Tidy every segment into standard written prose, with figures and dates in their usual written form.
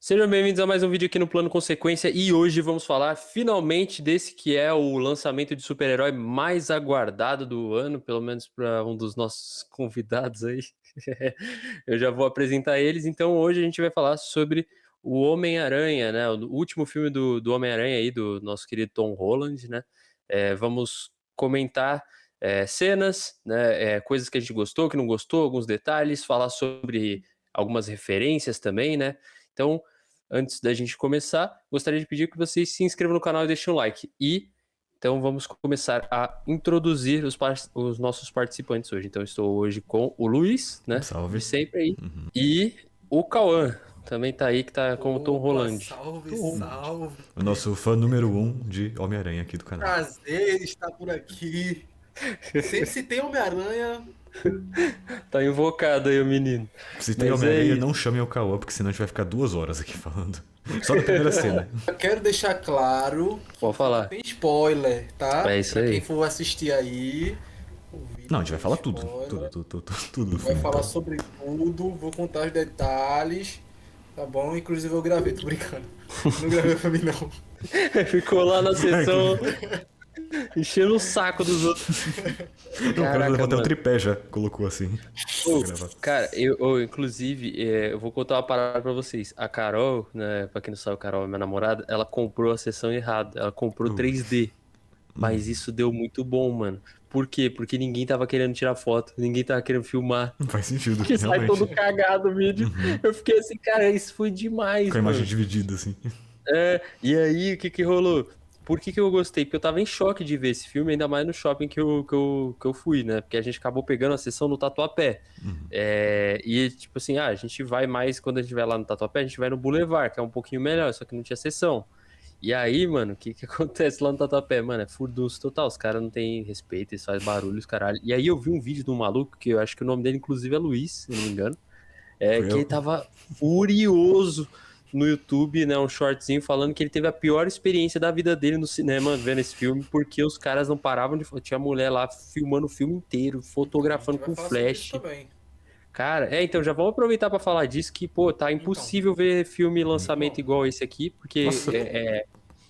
Sejam bem-vindos a mais um vídeo aqui no Plano Consequência e hoje vamos falar finalmente desse que é o lançamento de super-herói mais aguardado do ano, pelo menos para um dos nossos convidados aí. Eu já vou apresentar eles, então hoje a gente vai falar sobre o Homem-Aranha, né? O último filme do Homem-Aranha aí, do nosso querido Tom Holland, né? Vamos comentar cenas, né? Coisas que a gente gostou, que não gostou, alguns detalhes, falar sobre algumas referências também, né? Então, antes da gente começar, gostaria de pedir que vocês se inscrevam no canal e deixem um like. Então vamos começar a introduzir os nossos participantes hoje. Então estou hoje com o Luiz, né? Salve. De sempre aí. E o Cauã, também tá aí, que tá com o Tom Holland. Salve, Tom Holland. salve. O nosso fã número 1 de Homem-Aranha aqui do canal. Prazer estar por aqui. Sempre se tem Homem-Aranha. Tá invocado aí o menino. Se tem Mas Homem-Aranha, aí, não chamem o Cauã, porque senão a gente vai ficar 2 horas aqui falando. Só da primeira cena. Eu quero deixar claro pode falar. tem spoiler, tá? É isso pra aí. quem for assistir aí. o vídeo Não, a gente vai falar tem tudo. spoiler. Tudo do Vai filme. falar Então. sobre tudo, vou contar os detalhes, tá bom? Inclusive eu gravei, tô brincando. Não gravei pra mim não. Ficou lá na sessão enchendo o saco dos outros. O cara Caraca, levou até o mano. tripé já, colocou assim. Ô, pra gravar. cara, inclusive, eu vou contar uma parada pra vocês. A Carol, né, pra quem não sabe, a Carol é minha namorada, ela comprou a sessão errada. Ela comprou 3D. Mas isso deu muito bom, mano. Por quê? Porque ninguém tava querendo tirar foto, ninguém tava querendo filmar. Não faz sentido, Porque sai realmente. todo cagado o vídeo. Eu fiquei assim, cara, isso foi demais, Com a imagem mano. dividida, assim. E aí, o que que rolou? Por que que eu gostei? Porque eu tava em choque de ver esse filme, ainda mais no shopping que eu fui, né? Porque a gente acabou pegando a sessão no Tatuapé. E, tipo assim, a gente vai mais, quando a gente vai lá no Tatuapé, a gente vai no Boulevard, que é um pouquinho melhor, só que não tinha sessão. E aí, mano, o que que acontece lá no Tatuapé? Mano, é furdunço total, os caras não têm respeito, eles fazem barulho, os caralho. E aí eu vi um vídeo de um maluco, que eu acho que o nome dele, inclusive, é Luiz, se eu não me engano. Foi Que ele eu. tava furioso no YouTube, né? Um shortzinho falando que ele teve a pior experiência da vida dele no cinema vendo esse filme, porque os caras não paravam de. Tinha mulher lá filmando o filme inteiro, A gente fotografando vai com falar sobre flash. isso também. Cara, então já vamos aproveitar pra falar disso, que, pô, tá impossível ver filme lançamento Bom, igual esse aqui, porque Nossa.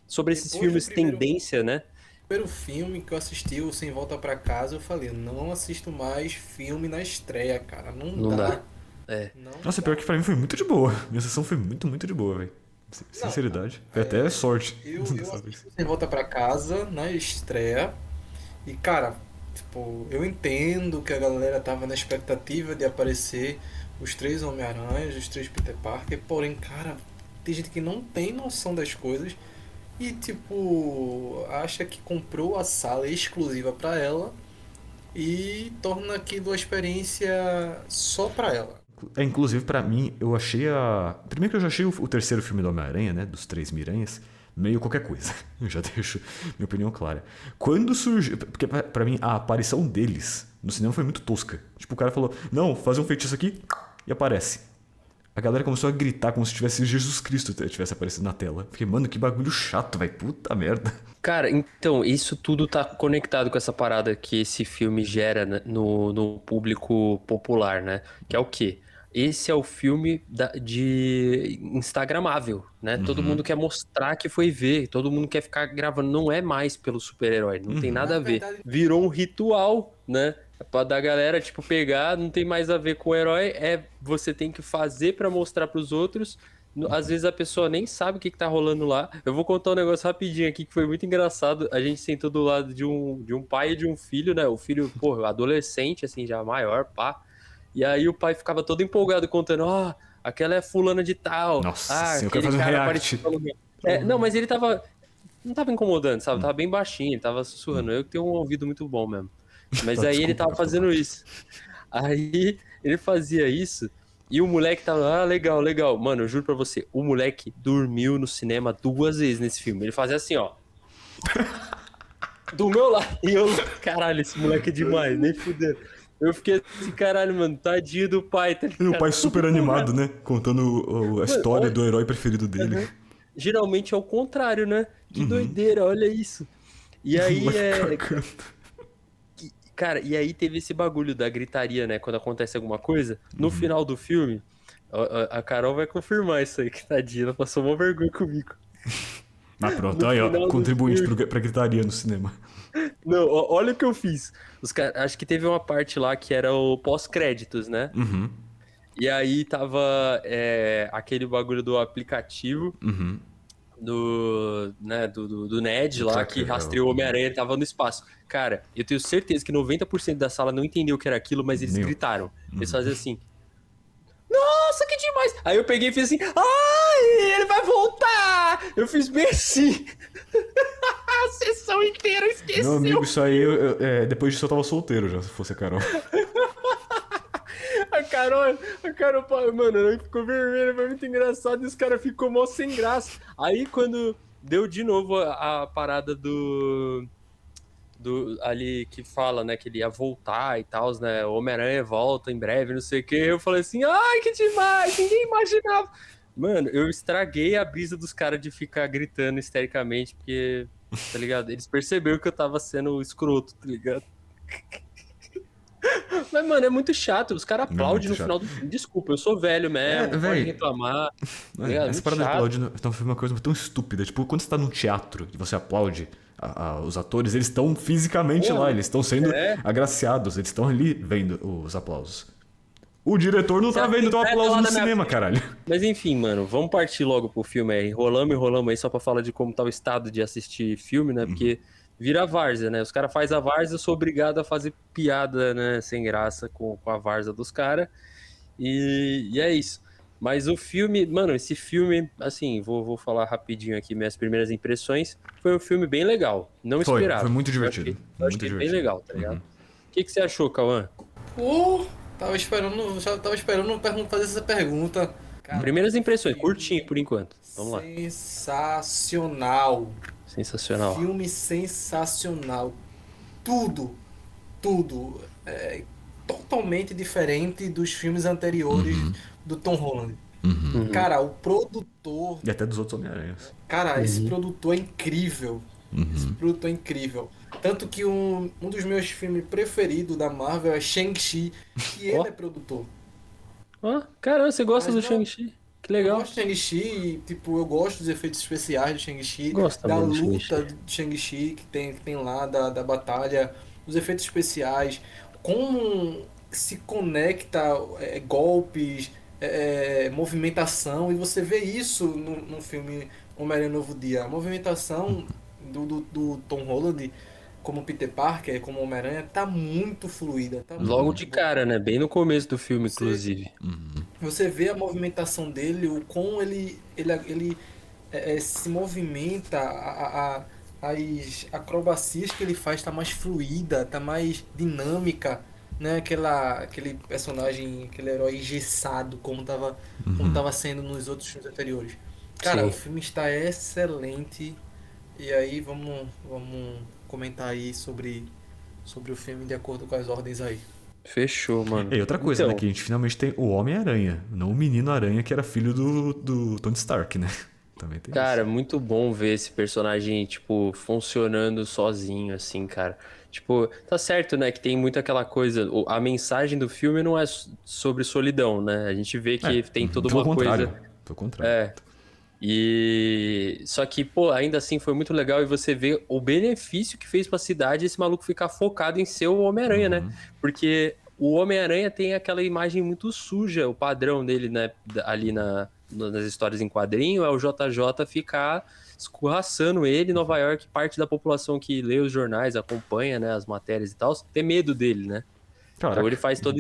sobre esses Depois do filmes tendência, né? primeiro filme que eu assisti, o Sem Volta Pra Casa, eu falei, eu não assisto mais filme na estreia, cara. Não Não dá. dá. Não Nossa, dá. pior que pra mim foi muito de boa. Minha sessão foi muito de boa, velho. Sinceridade. Foi até sorte. Eu dessa vez. assisti o Sem Volta Pra Casa na estreia. E, cara, tipo, eu entendo que a galera tava na expectativa de aparecer os três Homem-Aranhas, os três Peter Parker. Porém, cara, tem gente que não tem noção das coisas. E, tipo, acha que comprou a sala exclusiva pra ela e torna aquilo uma experiência só pra ela. Inclusive, pra mim, eu achei a. Primeiro que eu já achei o terceiro filme do Homem-Aranha, né? Dos três Miranhas, meio qualquer coisa. Eu já deixo minha opinião clara. Quando surgiu. Porque pra mim, a aparição deles no cinema foi muito tosca. Tipo, o cara falou: não, fazer um feitiço aqui e aparece. A galera começou a gritar como se tivesse Jesus Cristo tivesse aparecido na tela. Fiquei, mano, que bagulho chato, velho. Puta merda. Cara, então, isso tudo tá conectado com essa parada que esse filme gera, né, no público popular, né? Que é o quê? Esse é o filme de Instagramável, né? Todo mundo quer mostrar que foi ver, todo mundo quer ficar gravando. Não é mais pelo super-herói, não tem nada a Na ver. verdade- Virou um ritual, né? É pra da galera, tipo, pegar, não tem mais a ver com o herói, você tem que fazer pra mostrar pros outros. Às vezes a pessoa nem sabe o que tá rolando lá. Eu vou contar um negócio rapidinho aqui que foi muito engraçado. A gente sentou do lado de um pai e de um filho, né? O filho, pô, adolescente, assim, já maior, pá. E aí o pai ficava todo empolgado contando, aquela é fulana de tal. Nossa, sim, eu quero Aquele fazer um cara react. apareceu no lugar. Não, mas ele não tava incomodando, sabe? Tava bem baixinho, ele tava sussurrando. Eu que tenho um ouvido muito bom mesmo. Mas Tá, aí ele desculpa, tava fazendo isso. Aí ele fazia isso e o moleque tava, legal, legal. Mano, eu juro pra você, o moleque dormiu no cinema 2 vezes nesse filme. Ele fazia assim, ó. Do meu lado. E eu, caralho, esse moleque é demais, nem fudeu. Eu fiquei assim, caralho, mano, tadinho do pai, tá E ligado? o pai super animado, né? Contando a história do herói preferido dele. Geralmente é o contrário, né? Que doideira, olha isso. E aí Cara, e aí teve esse bagulho da gritaria, né? Quando acontece alguma coisa. No final do filme, A Carol vai confirmar isso aí, que tadinha, ela passou uma vergonha comigo. Ah, pronto, No aí, ó, final do contribuinte filme. pra gritaria no cinema. Não, olha o que eu fiz. Acho que teve uma parte lá que era o pós-créditos, né? Uhum, E aí tava aquele bagulho do aplicativo uhum. do Ned O lá, que tracker, rastreou o Homem-Aranha, ele tava no espaço. Cara, eu tenho certeza que 90% da sala não entendeu o que era aquilo, mas eles Nem eu. gritaram. Eles faziam assim, nossa, que demais! Aí eu peguei e fiz assim, ai, ele vai voltar! Eu fiz bem assim. A sessão inteira Meu amigo, esqueceu. isso aí, depois disso eu tava solteiro já, se fosse a Carol. A Carol, mano, ela ficou vermelha, foi muito engraçado e os caras ficou mó sem graça. Aí quando deu de novo a parada do ali que fala, né, que ele ia voltar e tal, né, o Homem-Aranha volta em breve, não sei o que, eu falei assim, ai, que demais, ninguém imaginava. Mano, eu estraguei a brisa dos caras de ficar gritando histericamente, porque, tá ligado? Eles perceberam que eu tava sendo escroto, tá ligado? Mas, mano, é muito chato. Os caras Não, aplaudem muito no chato. final do filme. Desculpa, eu sou velho mesmo. Pode Véi, reclamar. Tá ligado? essa Muito parada de chato. aplaudir então foi uma coisa tão estúpida. Tipo, quando você tá num teatro e você aplaude os atores, eles estão fisicamente lá, Porra, eles estão sendo é. agraciados, eles estão ali vendo os aplausos. O diretor não Você tá acha que vendo teu tem aplauso lá no na minha cinema, frente? caralho. Mas enfim, mano, vamos partir logo pro filme aí. Enrolamos aí só pra falar de como tá o estado de assistir filme, né? Porque vira várzea, né? Os caras fazem a várzea, eu sou obrigado a fazer piada, né? Sem graça com a várzea dos caras. E é isso. Mas o filme, mano, esse filme, assim, vou falar rapidinho aqui minhas primeiras impressões. Foi um filme bem legal. Não Foi esperava. muito Eu divertido. achei, eu Muito achei bem divertido. legal, tá ligado? O que você achou, Cauã? Pô, já tava esperando fazer essa pergunta. Cara, Primeiras impressões, filme curtinho por enquanto. Vamos lá. sensacional. Sensacional. Filme sensacional. Tudo, tudo. É totalmente diferente dos filmes anteriores do Tom Holland. Uhum. Cara, o produtor. E até dos outros Homem-Aranhas. Cara, esse Uhum. produtor é incrível. Esse produtor é incrível. Tanto que um dos meus filmes preferidos da Marvel é Shang-Chi, que Ó. ele é produtor. Ó, caramba, você gosta Mas do não, Shang-Chi? Que eu legal. gosto de Shang-Chi e, tipo, eu gosto dos efeitos especiais de Shang-Chi, Gosto da também do luta Shang-Chi. de Shang-Chi que tem lá, da batalha, os efeitos especiais, como se conecta golpes, movimentação, e você vê isso no filme Homem-Aranha Novo Dia. A movimentação do Tom Holland como Peter Parker, como Homem-Aranha, tá muito fluida, tá Logo muito de boa. cara, né? Bem no começo do filme, Você inclusive. você vê a movimentação dele, o como ele se movimenta, as acrobacias que ele faz tá mais fluida, tá mais dinâmica, né? Aquele personagem, aquele herói engessado, como tava sendo nos outros filmes anteriores. Cara, o Sim. filme está excelente. E aí vamos comentar aí sobre o filme de acordo com as ordens aí. Fechou, mano. E outra coisa, né? Então, Que a gente finalmente tem o Homem-Aranha, não o Menino-Aranha, que era filho do Tony Stark, né? Também tem isso. cara, muito bom ver esse personagem, tipo, funcionando sozinho, assim, cara. Tipo, tá certo, né, que tem muito aquela coisa, a mensagem do filme não é sobre solidão, né? A gente vê que tem toda Pelo uma contrário. coisa. Pelo contrário. É. E só que, pô, ainda assim foi muito legal e você vê o benefício que fez pra cidade esse maluco ficar focado em ser o Homem-Aranha, né? Porque o Homem-Aranha tem aquela imagem muito suja, o padrão dele, né, ali nas histórias em quadrinho, é o JJ ficar escorraçando ele em Nova York, parte da população que lê os jornais, acompanha, né, as matérias e tal, ter medo dele, né? Então ele Caraca. faz todo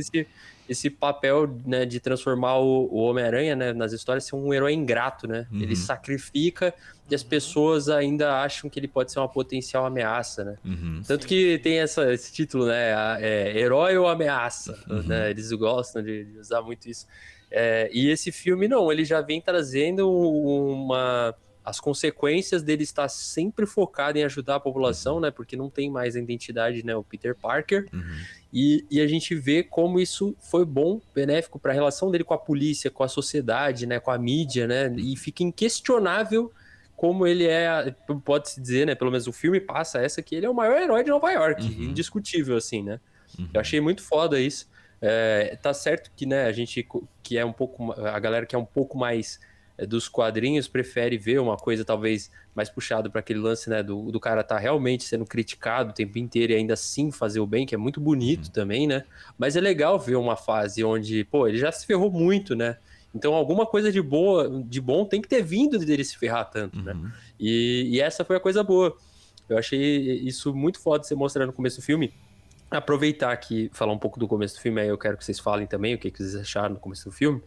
esse papel, né, de transformar o Homem-Aranha, né, nas histórias ser um herói ingrato, né? Ele sacrifica e as pessoas ainda acham que ele pode ser uma potencial ameaça, né? Tanto que tem esse título, né? Herói ou ameaça, né? Eles gostam de usar muito isso. E esse filme, não, ele já vem trazendo as consequências dele estar sempre focado em ajudar a população, né? Porque não tem mais a identidade, né? O Peter Parker. E a gente vê como isso foi bom, benéfico para a relação dele com a polícia, com a sociedade, né? Com a mídia, né? E fica inquestionável como ele pode-se dizer, né? Pelo menos o filme passa essa, que ele é o maior herói de Nova York, indiscutível, assim, né? Eu achei muito foda isso. Tá certo que, né, a gente que é um pouco, a galera que é um pouco mais dos quadrinhos prefere ver uma coisa talvez mais puxado para aquele lance, né, do cara tá realmente sendo criticado o tempo inteiro e ainda assim fazer o bem, que é muito bonito também, né? Mas é legal ver uma fase onde, pô, ele já se ferrou muito, né? Então alguma coisa de boa, de bom tem que ter vindo dele se ferrar tanto, né? E essa foi a coisa boa. Eu achei isso muito foda de você mostrar no começo do filme. Aproveitar aqui, falar um pouco do começo do filme, aí eu quero que vocês falem também o que vocês acharam no começo do filme.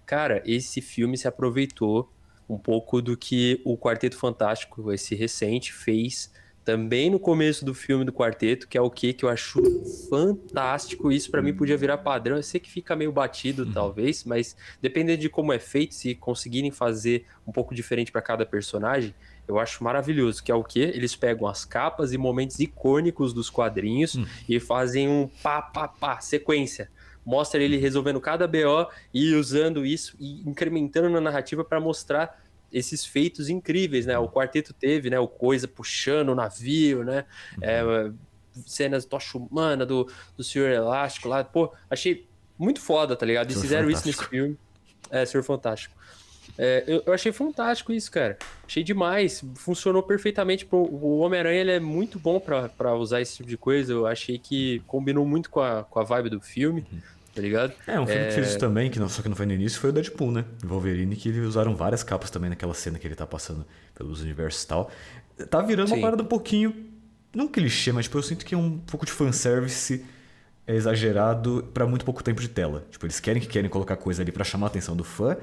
Cara, esse filme se aproveitou um pouco do que o Quarteto Fantástico, esse recente, fez também no começo do filme do Quarteto, que é o que eu acho fantástico. Isso pra mim podia virar padrão. Eu sei que fica meio batido, talvez, mas dependendo de como é feito, se conseguirem fazer um pouco diferente pra cada personagem, eu acho maravilhoso, que é o quê? Eles pegam as capas e momentos icônicos dos quadrinhos e fazem um pá, sequência. Mostra ele resolvendo cada BO e usando isso e incrementando na narrativa para mostrar esses feitos incríveis, né? O quarteto teve, né? O Coisa puxando o navio, né? Cenas tocha humana do Senhor Elástico lá. Pô, achei muito foda, tá ligado? Eles Senhor fizeram isso nesse Fantástico. filme. Senhor Fantástico. Eu achei fantástico isso, cara. Achei demais. Funcionou perfeitamente. O Homem-Aranha ele é muito bom pra usar esse tipo de coisa. Eu achei que combinou muito com a vibe do filme, tá ligado? Um filme que fez isso também, só que não foi no início, foi o Deadpool, né? Wolverine, que eles usaram várias capas também naquela cena que ele tá passando pelos universos e tal. Tá virando uma Sim. parada um pouquinho, não clichê, mas tipo, eu sinto que é um pouco de fanservice exagerado pra muito pouco tempo de tela. Tipo, eles querem colocar coisa ali pra chamar a atenção do fã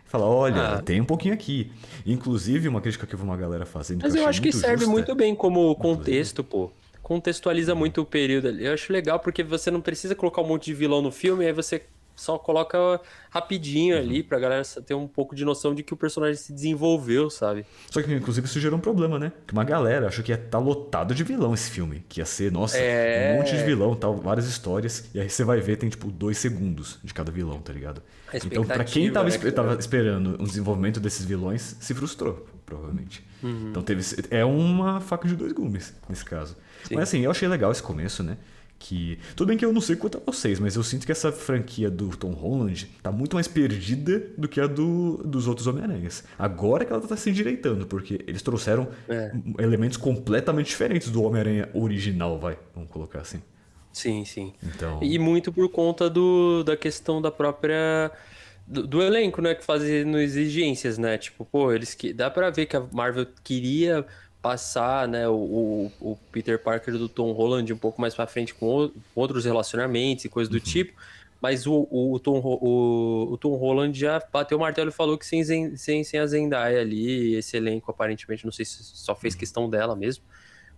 e falar, olha, Ah, tem um pouquinho aqui. Inclusive, uma crítica que eu vi uma galera fazendo que mas eu eu achei acho que muito serve justa, muito bem como inclusive. contexto, pô. Contextualiza muito o período ali. Eu acho legal porque você não precisa colocar um monte de vilão no filme, aí você só coloca rapidinho ali pra galera ter um pouco de noção de que o personagem se desenvolveu, sabe? Só que, inclusive, isso gerou um problema, né? Que uma galera achou que ia estar lotado de vilão esse filme. Que ia ser, nossa, um monte de É. vilão, tal, várias histórias. E aí você vai ver, tem tipo 2 segundos de cada vilão, tá ligado? A Então, pra quem expectativa, né, tava cara? esperando um desenvolvimento desses vilões, se frustrou, provavelmente. Uhum. Então é uma faca de dois gumes, nesse caso. Sim. Mas assim, eu achei legal esse começo, né? Que. Tudo bem que eu não sei quanto a vocês, mas eu sinto que essa franquia do Tom Holland tá muito mais perdida do que a dos outros Homem-Aranhas. Agora que ela tá se endireitando, porque eles trouxeram É. elementos completamente diferentes do Homem-Aranha original, vai. Vamos colocar assim. Sim, sim. Então. E muito por conta da questão da própria. Do elenco, né? Que fazendo exigências, né? Tipo, pô, dá pra ver que a Marvel queria passar, né? O Peter Parker do Tom Holland um pouco mais pra frente com outros relacionamentos e coisas do tipo. Mas o Tom Holland já bateu o martelo e falou que sem a Zendaya ali, esse elenco aparentemente, não sei se só fez questão dela mesmo.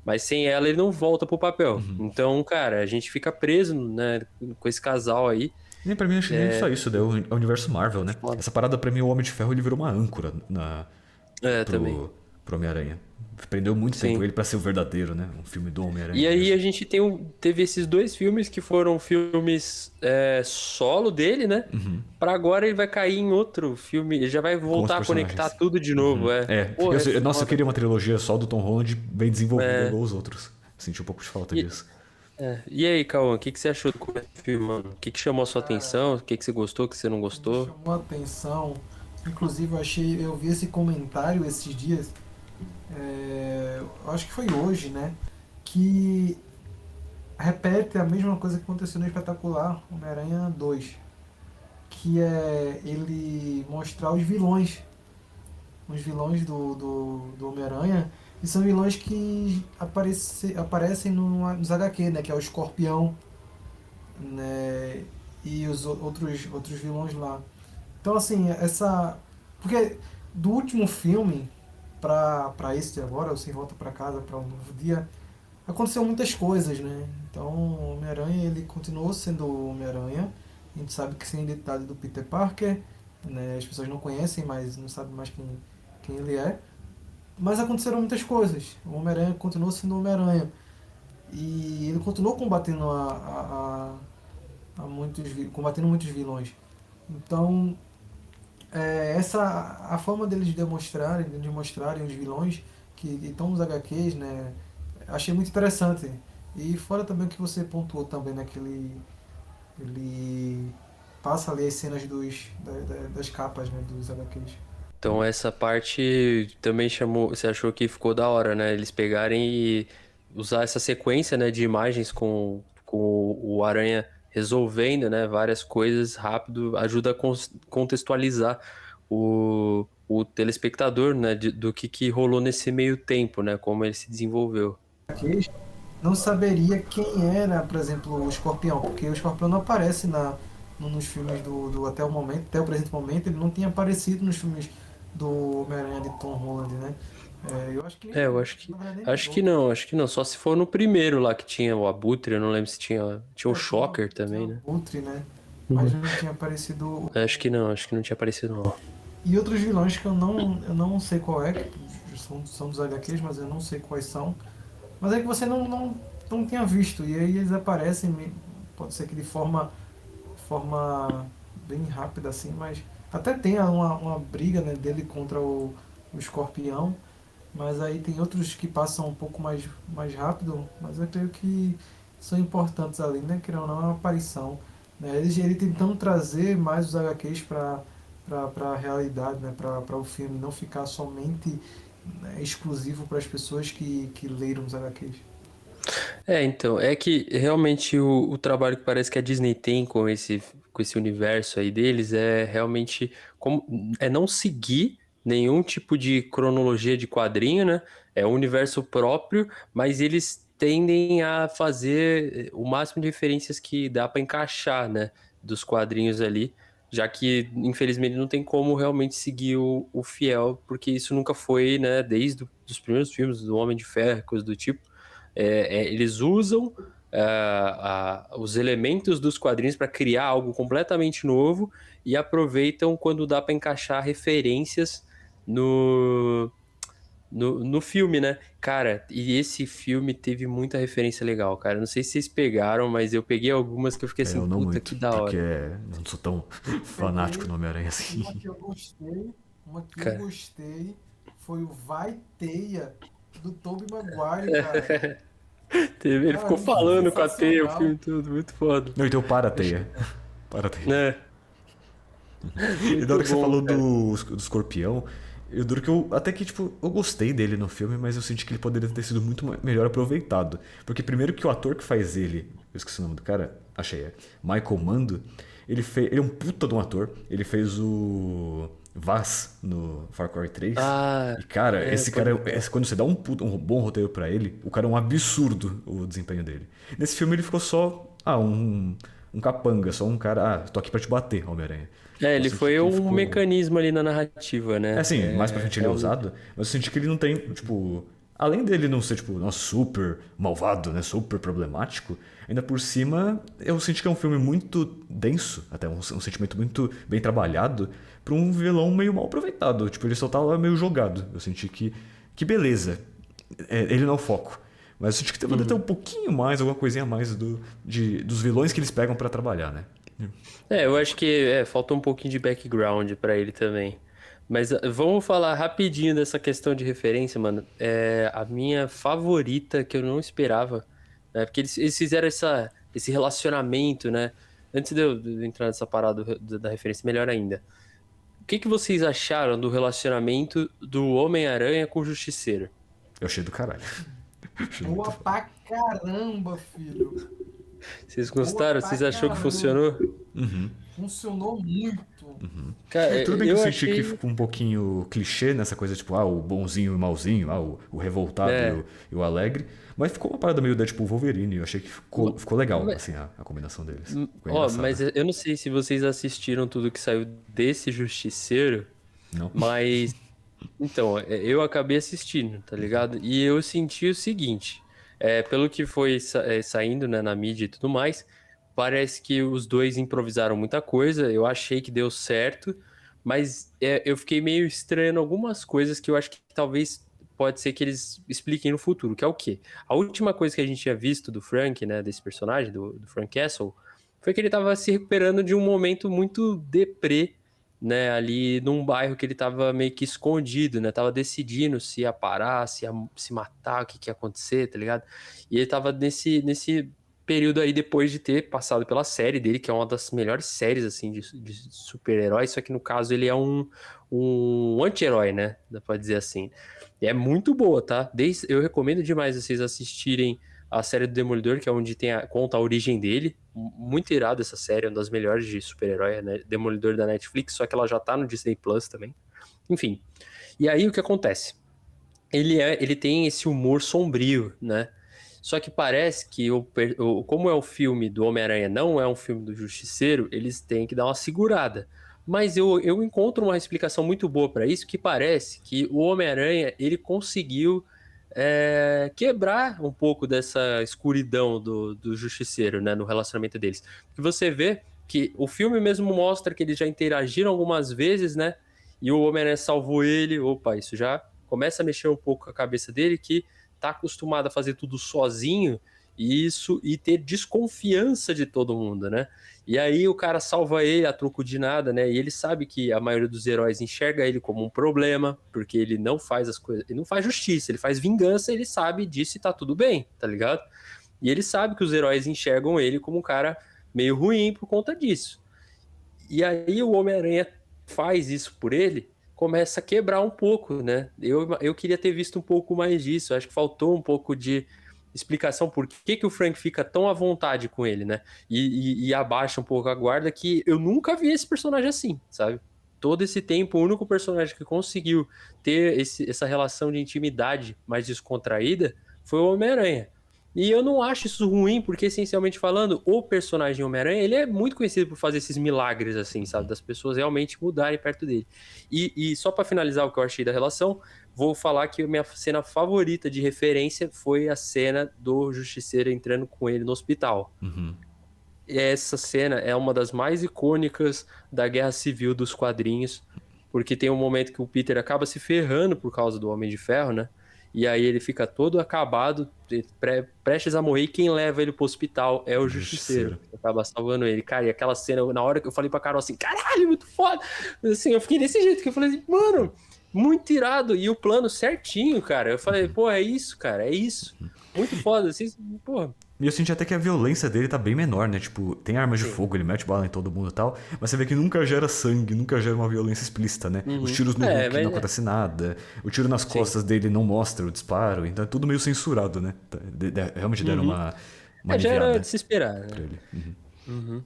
Mas sem ela ele não volta pro papel. Então, cara, a gente fica preso, né, com esse casal aí. Nem pra mim, acho que nem só isso, é o universo Marvel, né? Foda. Essa parada pra mim, o Homem de Ferro, ele virou uma âncora Também. pro Homem-Aranha. Prendeu muito tempo Sim. ele pra ser o verdadeiro, né? Um filme do Homem-Aranha E aí mesmo. a gente teve esses dois filmes que foram filmes solo dele, né? Pra agora ele vai cair em outro filme, ele já vai Com os voltar a conectar personagens. tudo de novo, Pô, Nossa, eu foda. queria uma trilogia só do Tom Holland bem desenvolvida É. igual os outros. Senti um pouco de falta E, disso. e aí, Cauã, o que você achou do começo do filme, mano? O que chamou a sua Cara, atenção? O que você gostou, o que você não me gostou? chamou a atenção. Inclusive, eu vi esse comentário esses dias. Eu acho que foi hoje, né? Que repete a mesma coisa que aconteceu no Espetacular Homem-Aranha 2, que é ele mostrar os vilões do Homem-Aranha, e são vilões que aparecem nos HQ, né? Que é o Escorpião, né? E os outros vilões lá. Então, assim, porque do último filme pra esse de agora, o Sem Volta Pra Casa, pra um Novo Dia, aconteceu muitas coisas, né? Então, o Homem-Aranha, ele continuou sendo o Homem-Aranha. A gente sabe que sem a identidade do Peter Parker, né? As pessoas não conhecem, mas não sabem mais quem ele é. Mas aconteceram muitas coisas. O Homem-Aranha continuou sendo o Homem-Aranha. E ele continuou combatendo combatendo muitos vilões. Então, a forma deles de mostrarem os vilões que estão nos HQs, né? Achei muito interessante. E fora também o que você pontuou também naquele Ele passa ali as cenas das capas, né, dos HQs. Então essa parte também chamou, você achou que ficou da hora, né? Eles pegarem e usar essa sequência, né, de imagens com o Aranha resolvendo, né, várias coisas rápido, ajuda a contextualizar o telespectador, né, do que rolou nesse meio tempo, né, como ele se desenvolveu. HQs, não saberia quem era, por exemplo, o Escorpião, porque o Escorpião não aparece nos filmes até o momento, até o presente momento, ele não tinha aparecido nos filmes do Homem-Aranha de Tom Holland, né? Eu acho que É, eu acho que na verdade nem acho que mudou. não, acho que não, só se for no primeiro lá que tinha o Abutre, eu não lembro se tinha o Shocker Tinha o também, né? Abutre, né? Mas Uhum. não tinha aparecido. Acho que não tinha aparecido não. E outros vilões que eu não sei qual é, que são dos HQs, mas eu não sei quais são. Mas é que você não tinha visto. E aí eles aparecem, pode ser que de forma bem rápida assim, mas até tem uma briga, né, dele contra o Escorpião. Mas aí tem outros que passam um pouco mais rápido, mas eu creio que são importantes ali, né? Que não é uma aparição. Né? Ele tentando trazer mais os HQs para a realidade, né? Para o filme, não ficar somente, né, exclusivo para as pessoas que leram os HQs. Então, é que realmente o trabalho que parece que a Disney tem com esse universo aí deles é realmente é não seguir nenhum tipo de cronologia de quadrinho, né? É um universo próprio, mas eles tendem a fazer o máximo de referências que dá para encaixar, né? Dos quadrinhos ali, já que infelizmente não tem como realmente seguir o fiel, porque isso nunca foi, né? Desde os primeiros filmes do Homem de Ferro, coisa do tipo. Eles usam os elementos dos quadrinhos para criar algo completamente novo e aproveitam quando dá para encaixar referências no, no filme, né? Cara, e esse filme teve muita referência legal, cara. Não sei se vocês pegaram, mas eu peguei algumas que eu fiquei assim, Eu não puta, muito, que da porque hora. não sou tão fanático Peguei no Homem-Aranha uma assim. que eu gostei, uma que eu Cara, gostei foi o Vai Teia do Tobey Maguire, cara. ele Cara, ficou um filme falando com a teia o sensacional. filme todo, muito foda. Não, então para a Deixa teia. Para a teia. Né? E da hora Muito que você bom, falou cara. do escorpião, eu duro que eu até que, tipo, eu gostei dele no filme, mas eu senti que ele poderia ter sido muito melhor aproveitado. Porque primeiro que o ator que faz ele, eu esqueci o nome do cara, achei, Michael Mando, ele é um puta de um ator, ele fez o Vaz no Far Cry 3. Ah, E cara, esse pode cara, crer. quando você dá um bom roteiro pra ele, o cara é um absurdo o desempenho dele. Nesse filme ele ficou só, um capanga, só um cara, tô aqui pra te bater, Homem-Aranha. Eu Ele senti foi que ele um ficou. mecanismo ali na narrativa, É né? assim, mais pra frente ele é Realmente. usado, mas eu senti que ele não tem, tipo. Além dele não ser, tipo, nossa, super malvado, né? Super problemático, ainda por cima, eu senti que é um filme muito denso, até um sentimento muito bem trabalhado, pra um vilão meio mal aproveitado. Tipo, ele só tava meio jogado. Eu senti que beleza. Ele não é o foco. Mas eu senti que poderia ter um Uhum. pouquinho mais, alguma coisinha a mais dos vilões que eles pegam pra trabalhar, né? Eu acho que falta um pouquinho de background pra ele também. Mas vamos falar rapidinho dessa questão de referência, mano. A minha favorita, que eu não esperava, né? Porque eles fizeram esse relacionamento, né? Antes de eu entrar nessa parada da referência, melhor ainda. O que vocês acharam do relacionamento do Homem-Aranha com o Justiceiro? Eu achei do caralho. Achei muito boa foda. pra caramba, filho. Vocês Boa gostaram? pra Vocês achou que funcionou? caramba. Funcionou muito. Cara, Tudo bem que eu eu senti que achei. ficou um pouquinho clichê nessa coisa, tipo, o bonzinho e o malzinho, o revoltado É, e o alegre. Mas ficou uma parada meio da, tipo, Wolverine. Eu achei que ficou legal, ma- assim, a combinação deles. Ficou Ó, engraçado. mas eu não sei se vocês assistiram tudo que saiu desse Justiceiro, Não? mas então, eu acabei assistindo, tá ligado? E eu senti o seguinte, pelo que foi saindo, né, na mídia e tudo mais, parece que os dois improvisaram muita coisa, eu achei que deu certo, mas eu fiquei meio estranhando algumas coisas que eu acho que talvez pode ser que eles expliquem no futuro, que é o quê? A última coisa que a gente tinha visto do Frank, né, desse personagem, do Frank Castle, foi que ele tava se recuperando de um momento muito deprê, né, ali num bairro que ele tava meio que escondido, né, tava decidindo se ia parar, se ia se matar, o que ia acontecer, tá ligado? E ele tava nesse período aí depois de ter passado pela série dele, que é uma das melhores séries, assim, de super-heróis, só que no caso ele é um anti-herói, né? Dá pra dizer assim. E é muito boa, tá? Eu recomendo demais vocês assistirem a série do Demolidor, que é onde conta a origem dele. Muito irada essa série, é uma das melhores de super-herói, né? Demolidor da Netflix, só que ela já tá no Disney Plus também. Enfim. E aí o que acontece? Ele tem esse humor sombrio, né? Só que parece que, como é o filme do Homem-Aranha, não é um filme do Justiceiro, eles têm que dar uma segurada. Mas eu encontro uma explicação muito boa para isso, que parece que o Homem-Aranha, ele conseguiu quebrar um pouco dessa escuridão do Justiceiro, né, no relacionamento deles. Porque você vê que o filme mesmo mostra que eles já interagiram algumas vezes, né? E o Homem-Aranha salvou ele. Opa, isso já começa a mexer um pouco com a cabeça dele, que tá acostumado a fazer tudo sozinho e ter desconfiança de todo mundo, né? E aí o cara salva ele a troco de nada, né? E ele sabe que a maioria dos heróis enxerga ele como um problema, porque ele não faz as coisas, ele não faz justiça, ele faz vingança, ele sabe disso e tá tudo bem, tá ligado? E ele sabe que os heróis enxergam ele como um cara meio ruim por conta disso. E aí o Homem-Aranha faz isso por ele, começa a quebrar um pouco, né? Eu queria ter visto um pouco mais disso, acho que faltou um pouco de explicação por que o Frank fica tão à vontade com ele, né? E abaixa um pouco a guarda, que eu nunca vi esse personagem assim, sabe? Todo esse tempo, o único personagem que conseguiu ter essa relação de intimidade mais descontraída foi o Homem-Aranha. E eu não acho isso ruim, porque, essencialmente falando, o personagem Homem-Aranha, ele é muito conhecido por fazer esses milagres, assim, sabe? Das pessoas realmente mudarem perto dele. E só pra finalizar o que eu achei da relação, vou falar que a minha cena favorita de referência foi a cena do Justiceiro entrando com ele no hospital. Uhum. Essa cena é uma das mais icônicas da Guerra Civil dos quadrinhos, porque tem um momento que o Peter acaba se ferrando por causa do Homem de Ferro, né? E aí ele fica todo acabado, prestes a morrer, e quem leva ele pro hospital é o Justiceiro, que acaba salvando ele. Cara, e aquela cena, na hora que eu falei pra Carol assim, caralho, muito foda! Assim, eu fiquei desse jeito, que eu falei assim, mano, muito irado, e o plano certinho, cara. Eu falei, pô, é isso, cara, é isso. Muito foda, assim, porra. E eu senti até que a violência dele tá bem menor, né? Tipo, tem armas de fogo, ele mete bala em todo mundo e tal, mas você vê que nunca gera sangue, nunca gera uma violência explícita, né? Os tiros no Hulk não acontece nada, o tiro nas costas dele não mostra o disparo, então é tudo meio censurado, né? Realmente deram uma Já era aliviada de se esperar, pra né? ele.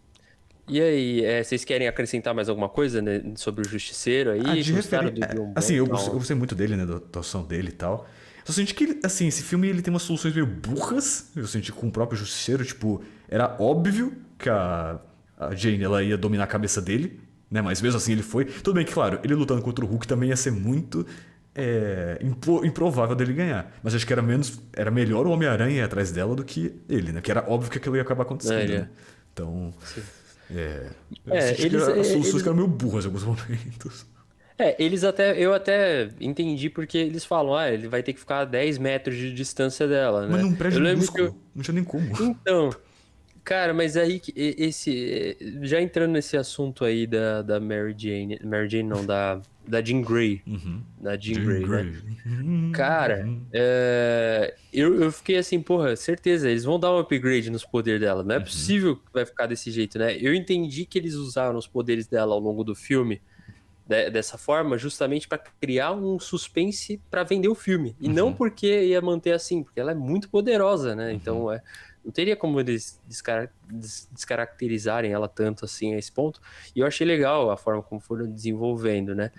E aí, vocês querem acrescentar mais alguma coisa, né, sobre o Justiceiro aí? De Gostaram referência. John Assim, eu Bond? gostei muito dele, né? Da atuação dele e tal. Só senti que, assim, esse filme ele tem umas soluções meio burras. Eu senti com o próprio Justiceiro, tipo, era óbvio que a Jane ela ia dominar a cabeça dele, né? Mas mesmo assim ele foi. Tudo bem que, claro, ele lutando contra o Hulk também ia ser muito improvável dele ganhar. Mas acho que era melhor o Homem-Aranha ir atrás dela do que ele, né? Que era óbvio que aquilo ia acabar acontecendo, né? Então. Eu senti que as soluções ficaram meio burras em alguns momentos. Eu até entendi porque eles falam, ele vai ter que ficar a 10 metros de distância dela, né? Mas num prédio Eu lembro minúsculo, não tinha nem como. Então, cara, mas aí já entrando nesse assunto aí da Mary Jane não, da Jean Grey, da Jean Grey, né? Cara, eu fiquei assim, porra, certeza, eles vão dar um upgrade nos poderes dela, não é possível que vai ficar desse jeito, né? Eu entendi que eles usaram os poderes dela ao longo do filme dessa forma, justamente para criar um suspense para vender o filme. E não porque ia manter assim, porque ela é muito poderosa, né? Então, não teria como eles descaracterizarem ela tanto assim a esse ponto. E eu achei legal a forma como foram desenvolvendo, né?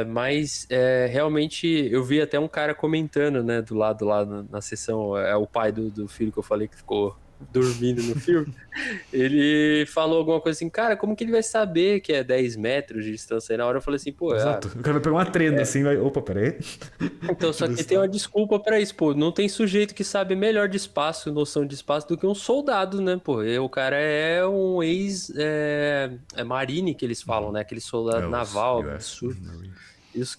Mas realmente eu vi até um cara comentando, né, do lado lá na sessão, o pai do filho que eu falei que ficou dormindo no filme. Ele falou alguma coisa assim, cara, como que ele vai saber que é 10 metros de distância? Aí na hora eu falei assim, pô, Exato. O cara vai pegar uma trena assim, vai. Opa, peraí. então, só que tem uma desculpa pra isso, pô. Não tem sujeito que sabe melhor de espaço, noção de espaço, do que um soldado, né, pô? O cara é um ex-marine que eles falam, né? Aquele soldado naval, absurdo.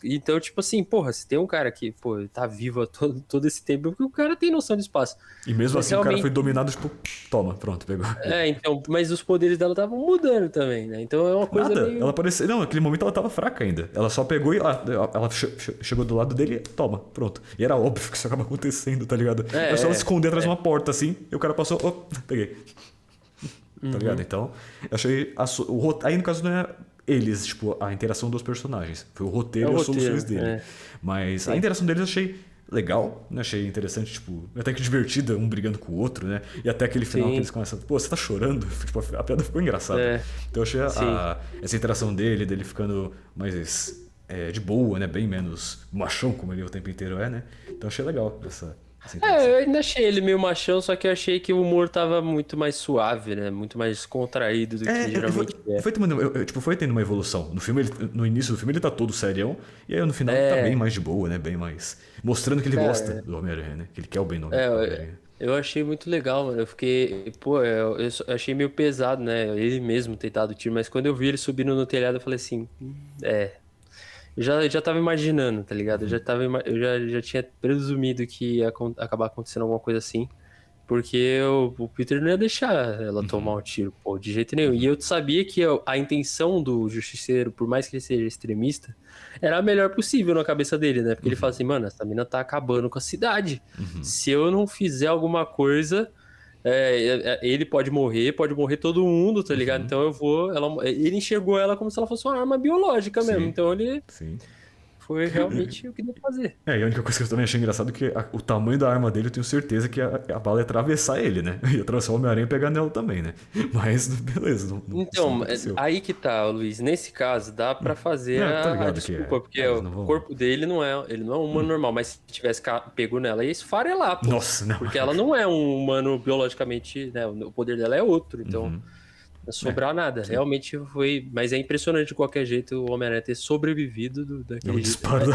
Então, tipo assim, porra, se tem um cara que, pô, tá vivo há todo esse tempo, porque o cara tem noção de espaço. E mesmo Mas assim o cara realmente- foi dominado, tipo, toma, pronto, pegou. Então, mas os poderes dela estavam mudando também, né? Então é uma coisa Nada, meio... ela parecia. Não, naquele momento ela tava fraca ainda. Ela só pegou e ela chegou do lado dele e toma, pronto. E era óbvio que isso acaba acontecendo, tá ligado? Era só ela se esconder atrás de uma porta assim, e o cara passou, peguei. Tá ligado? Então, eu achei. Aí no caso não é eles, tipo, a interação dos personagens. Foi o roteiro e as soluções dele. Mas a interação deles eu achei legal, né? Achei interessante, tipo, até que divertida, um brigando com o outro, né? E até aquele final que eles começam, pô, você tá chorando? Tipo, a piada ficou engraçada. Então eu achei essa interação dele ficando mais de boa, né? Bem menos machão, como ele o tempo inteiro é, né? Então eu achei legal essa interação. eu ainda achei ele meio machão, só que eu achei que o humor tava muito mais suave, né? Muito mais contraído do que geralmente é. Foi tendo uma evolução. No filme, no início do filme ele tá todo serião, e aí no final ele tá bem mais de boa, né? Bem mais. Mostrando que ele gosta do Homem-Aranha, né? Que ele quer o bem do Homem-Aranha. Eu achei muito legal, mano. Eu fiquei. Pô, eu achei meio pesado, né? Ele mesmo ter dado tiro, mas quando eu vi ele subindo no telhado, eu falei assim. Eu já tava imaginando, tá ligado? Eu já tinha presumido que ia acabar acontecendo alguma coisa assim. Porque o Peter não ia deixar ela tomar um tiro, pô, de jeito nenhum. E eu sabia que a intenção do Justiceiro, por mais que ele seja extremista, era a melhor possível na cabeça dele, né? Porque ele fala assim, mano, essa mina tá acabando com a cidade. Se eu não fizer alguma coisa, ele pode morrer todo mundo, tá ligado? Então eu vou... Ele enxergou ela como se ela fosse uma arma biológica mesmo. Então ele... Sim. Foi realmente o que deu pra fazer. E a única coisa que eu também achei engraçado é que o tamanho da arma dele, eu tenho certeza que a bala ia atravessar ele, né? Ia atravessar o Homem-Aranha e pegar nela também, né? Mas, beleza. Então, aí que tá, Luiz. Nesse caso, dá pra fazer a desculpa, porque o corpo dele ele não é um humano normal, mas se tivesse pego nela, ia esfarelar, pô. Nossa, não. Porque ela não é um humano biologicamente, né? O poder dela é outro, então não ia sobrar nada. Realmente foi... Mas é impressionante de qualquer jeito o Homem-Aranha ter sobrevivido daquele jeito. Disparo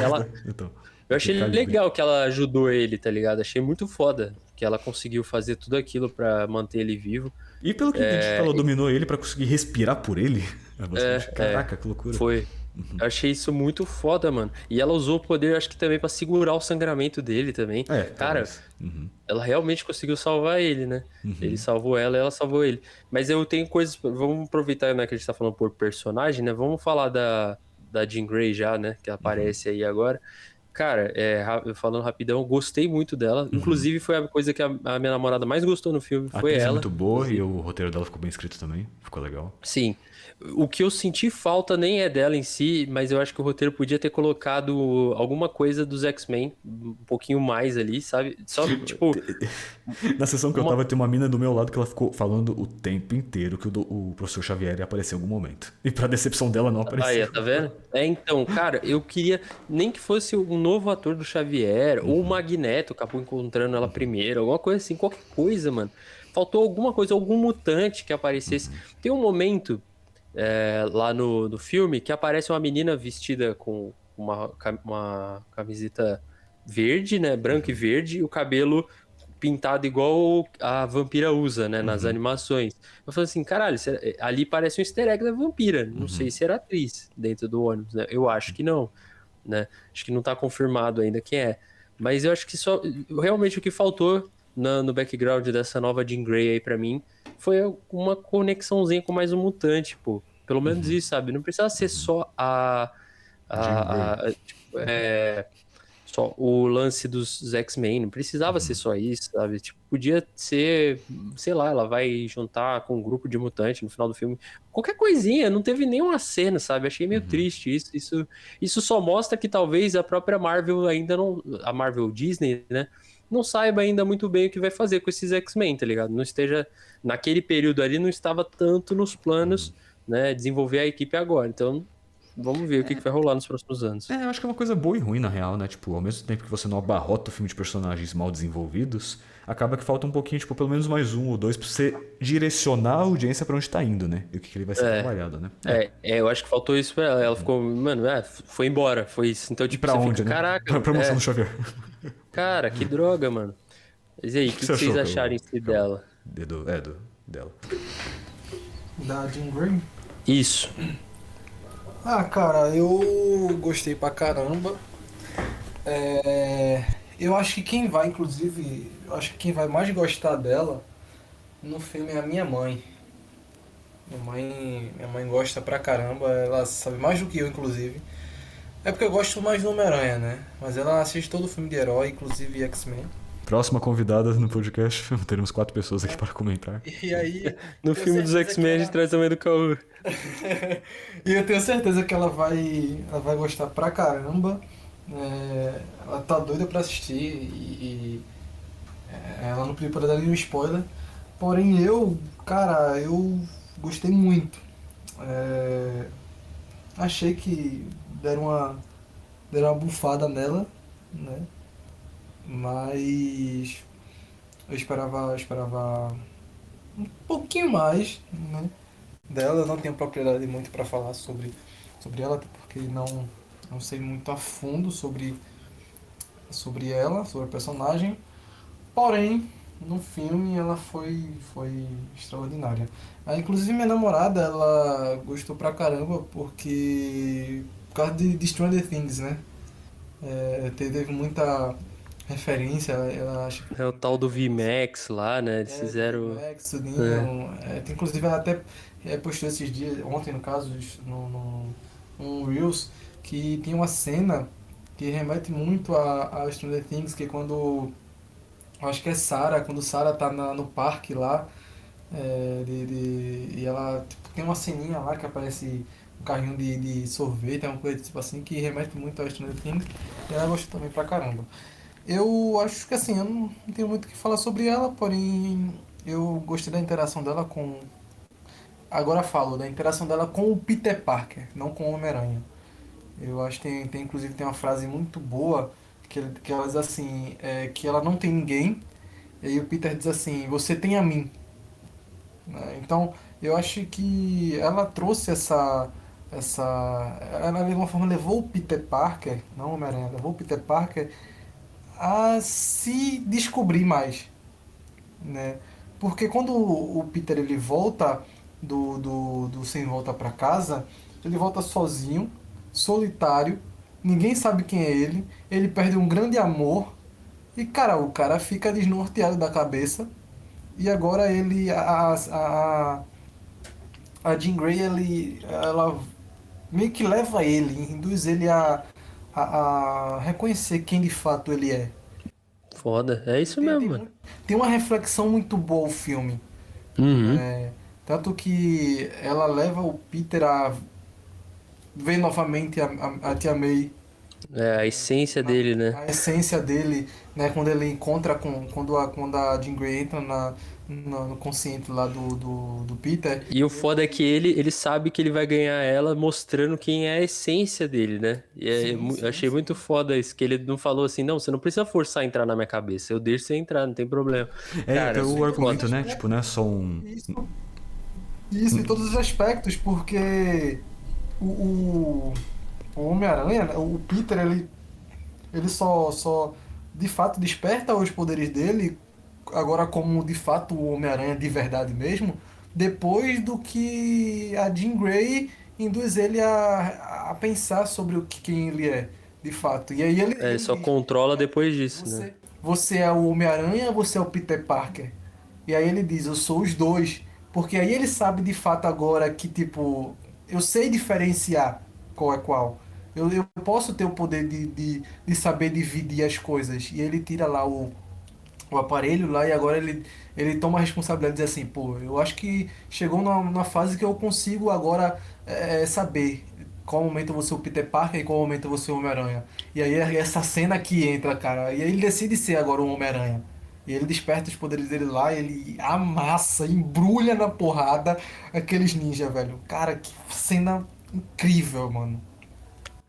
Então, eu achei legal que ela ajudou ele, tá ligado? Achei muito foda que ela conseguiu fazer tudo aquilo pra manter ele vivo. E pelo que ela dominou ele pra conseguir respirar por ele. Caraca, que loucura. Foi. Eu achei isso muito foda, mano. E ela usou o poder, acho que também pra segurar o sangramento dele também. Cara, ela realmente conseguiu salvar ele, né? Ele salvou ela salvou ele. Mas eu tenho coisas... Vamos aproveitar, né, que a gente tá falando por personagem, né? Vamos falar da Jean Grey já, né? Que aparece aí agora. Cara, falando rapidão, gostei muito dela. Inclusive, foi a coisa que a minha namorada mais gostou no filme. Foi ela. É muito boa e o roteiro dela ficou bem escrito também. Ficou legal. Sim. O que eu senti falta nem é dela em si, mas eu acho que o roteiro podia ter colocado alguma coisa dos X-Men um pouquinho mais ali, sabe? Só, tipo... Na sessão que eu tava, tem uma mina do meu lado que ela ficou falando o tempo inteiro que o professor Xavier ia aparecer em algum momento. E pra decepção dela, não apareceu. Aí, tá vendo? Então, cara, eu queria nem que fosse um novo ator do Xavier, ou o Magneto acabou encontrando ela primeiro, alguma coisa assim, qualquer coisa, mano. Faltou alguma coisa, algum mutante que aparecesse. Tem um momento... lá no filme, que aparece uma menina vestida com uma camiseta verde, né? Branca e verde, e o cabelo pintado igual a vampira usa, né? Nas animações. Eu falei assim, caralho, ali parece um easter egg da vampira. Não sei se era atriz dentro do ônibus, né? Eu acho que não, né? Acho que não tá confirmado ainda quem é. Mas eu acho que só... Realmente o que faltou no background dessa nova Jean Grey aí pra mim foi uma conexãozinha com mais um mutante, pô. Pelo menos isso, sabe? Não precisava ser só só o lance dos X-Men. Não precisava ser só isso, sabe? Tipo, podia ser, sei lá, ela vai juntar com um grupo de mutantes no final do filme. Qualquer coisinha, não teve nenhuma cena, sabe? Achei meio triste isso. Isso só mostra que talvez a própria Marvel ainda não... A Marvel Disney, né? Não saiba ainda muito bem o que vai fazer com esses X-Men, tá ligado? Não esteja... Naquele período ali, não estava tanto nos planos, né? Desenvolver a equipe agora. Então, vamos ver o que vai rolar nos próximos anos. Eu acho que é uma coisa boa e ruim, na real, né? Tipo, ao mesmo tempo que você não abarrota o filme de personagens mal desenvolvidos, acaba que falta um pouquinho, tipo, pelo menos mais um ou dois pra você direcionar a audiência pra onde tá indo, né? E o que ele vai ser trabalhado, né? Eu acho que faltou isso pra ela. Ela ficou, mano, foi embora, foi isso. Então, tipo, pra onde, né? Caraca. Pra promoção do Xavier. Cara, que droga, mano. Mas e aí, o que vocês acharam em si dela? Dela. Da Jean Grey? Isso. Ah, cara, eu gostei pra caramba. É, eu acho que quem vai, inclusive, eu acho que quem vai mais gostar dela no filme é a minha mãe. Minha mãe gosta pra caramba, ela sabe mais do que eu, inclusive. É porque eu gosto mais do Homem-Aranha, né? Mas ela assiste todo filme de herói, inclusive X-Men. Próxima convidada no podcast, teremos 4 pessoas aqui para comentar. E aí, eu No tenho filme dos certeza que X-Men a gente ela. traz também do Cauã. E eu tenho certeza que ela vai gostar pra caramba. Ela tá doida pra assistir ela não pediu pra dar nenhum spoiler. Porém, cara, eu gostei muito. É, achei que deram uma bufada nela, né? Mas eu esperava um pouquinho mais, né, dela. Eu não tenho propriedade muito para falar sobre ela, até porque não sei muito a fundo sobre ela, sobre a personagem. Porém, no filme ela foi extraordinária. Inclusive minha namorada, ela gostou pra caramba por causa de Stranger Things, né? Teve muita referência, ela acha que É o tal do VMAX lá, né? Eles de fizeram. Max, É. Tudinho. Inclusive ela até postou esses dias, ontem no caso, no Reels, que tem uma cena que remete muito a Stranger Things, que é quando, acho que é Sarah, quando Sarah tá no parque lá, e ela tipo, tem uma ceninha lá que aparece um carrinho de sorvete, é uma coisa tipo assim, que remete muito a Stranger Things, e ela gostou também pra caramba. Eu acho que assim, eu não tenho muito o que falar sobre ela, porém eu gostei da interação dela com. Agora falo, da interação dela com o Peter Parker, não com o Homem-Aranha. Eu acho que inclusive tem uma frase muito boa que ela diz assim, que ela não tem ninguém, e aí o Peter diz assim, você tem a mim. Né? Então eu acho que ela trouxe essa. Ela de alguma forma levou o Peter Parker, não o Homem-Aranha, levou o Peter Parker a se descobrir mais, né? Porque quando o Peter ele volta do Sem Volta para Casa, ele volta sozinho, solitário, ninguém sabe quem é ele perde um grande amor e, cara, o cara fica desnorteado da cabeça e agora a Jean Grey, ela meio que leva ele, induz ele a reconhecer quem de fato ele é. Foda. É isso Tem, mesmo, tem, mano. mu- tem uma reflexão muito boa o filme, Uhum. né? Tanto que ela leva o Peter a ver novamente a Tia May, É a essência dele, né? a essência dele, né? Quando ele encontra quando a Jean Grey entra no consciente lá do Peter. E o foda é que ele sabe que ele vai ganhar ela mostrando quem é a essência dele, né? E Sim, eu sim, achei muito sim. foda isso, que ele não falou assim, não, você não precisa forçar a entrar na minha cabeça, eu deixo você entrar, não tem problema. É, até Cara, Isso o em muito todos os argumento, foda. né? Tipo, aspectos. não é só um. Isso, isso em todos os aspectos, porque o, o, o Homem-Aranha, né, o Peter, ele só de fato desperta os poderes dele, agora como de fato o Homem-Aranha de verdade mesmo, depois do que a Jean Grey induz ele a pensar sobre quem ele é, de fato. E aí ele, É, ele ele só diz, controla depois disso, né? você é o Homem-Aranha ou você é o Peter Parker? E aí ele diz, eu sou os dois. Porque aí ele sabe de fato agora que, tipo, eu sei diferenciar qual é qual. Eu posso ter o poder de saber dividir as coisas. E ele tira lá o aparelho lá e agora ele toma a responsabilidade de dizer assim, pô, eu acho que chegou numa fase que eu consigo agora saber qual momento eu vou ser o Peter Parker e qual momento eu vou ser o Homem-Aranha. E aí é essa cena que entra, cara. E aí ele decide ser agora o Homem-Aranha. E ele desperta os poderes dele lá, ele amassa, embrulha na porrada aqueles ninjas, velho. Cara, que cena incrível, mano.